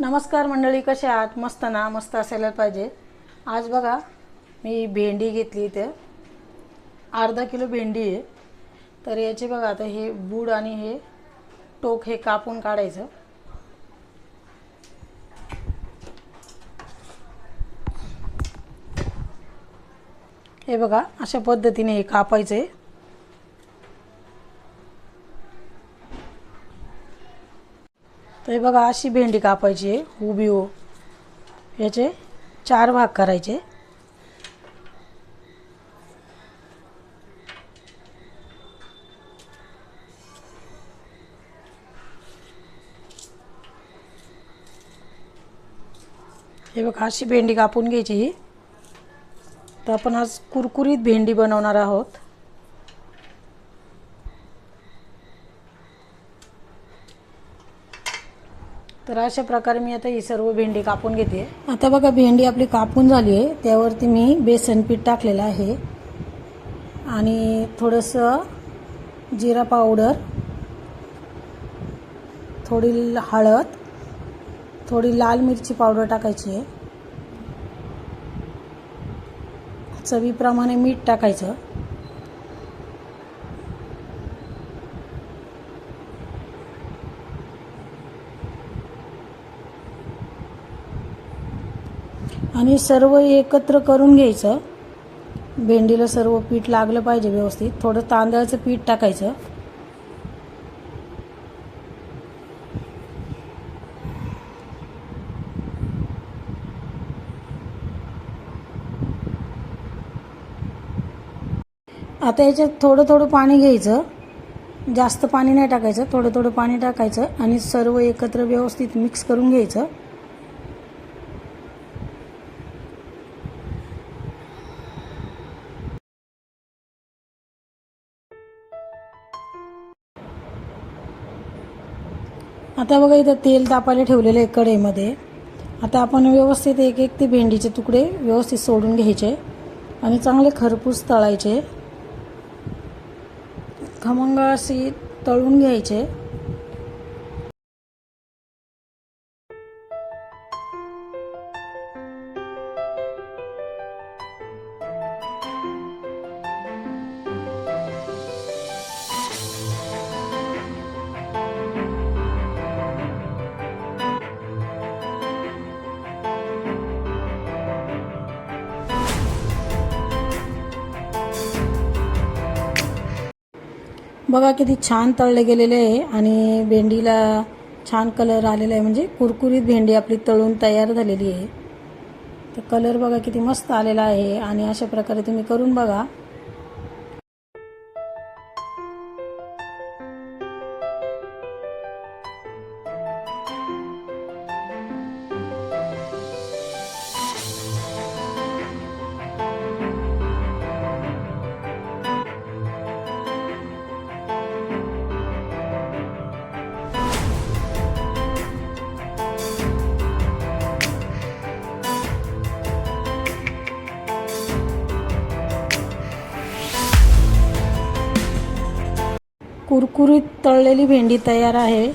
नमस्कार मंडळी, कसे आहात? मस्त ना? मस्त असायला पाहिजे. आज बघा मी भेंडी घेतली, इथे अर्धा किलो भेंडी आहे. तर याचे बघा आता हे बूड आणि हे टोक हे कापून काढायचं. हे बघा अशा पद्धतीने हे कापायचं आहे. तर हे बघा अशी भेंडी कापायची आहे उभी हो. याचे 4 भाग करायचे. हे बघा अशी भेंडी कापून घ्यायची ही. तर आपण आज कुरकुरीत भेंडी बनवणार आहोत. तर अशा प्रकारे मी आता ही सर्व भेंडी कापून घेते. आता बघा भेंडी आपली कापून झाली आहे. त्यावरती मी बेसन पीठ टाकलेलं आहे आणि थोडंसं जिरा पावडर, थोडी हळद, थोडी लाल मिरची पावडर टाकायची आहे. चवीप्रमाणे मीठ टाकायचं. आणि सर्व एकत्र करून घ्यायचं. भेंडीला सर्व पीठ लागलं पाहिजे व्यवस्थित. थोडं तांदळाचं पीठ टाकायचं. आता याच्यात थोडं थोडं पाणी घ्यायचं. जास्त पाणी नाही टाकायचं, थोडं थोडं पाणी टाकायचं आणि सर्व एकत्र व्यवस्थित मिक्स करून घ्यायचं. आता बघा इथं तेल तापायला ठेवलेलं आहे कढईमध्ये. आता आपण व्यवस्थित एक एक ते भेंडीचे तुकडे व्यवस्थित सोडून घ्यायचे आणि चांगले खरपूस तळायचे. खमंग अशी तळून घ्यायचे. बघा किती छान तळले गेलेले आहे आणि भेंडीला छान कलर आलेला आहे. म्हणजे कुरकुरीत भेंडी आपली तळून तयार झालेली आहे. तर कलर बघा किती मस्त आलेला आहे आणि अशा प्रकारे तुम्ही करून बघा. कुरकुरीत तळलेली भेंडी तयार आहे.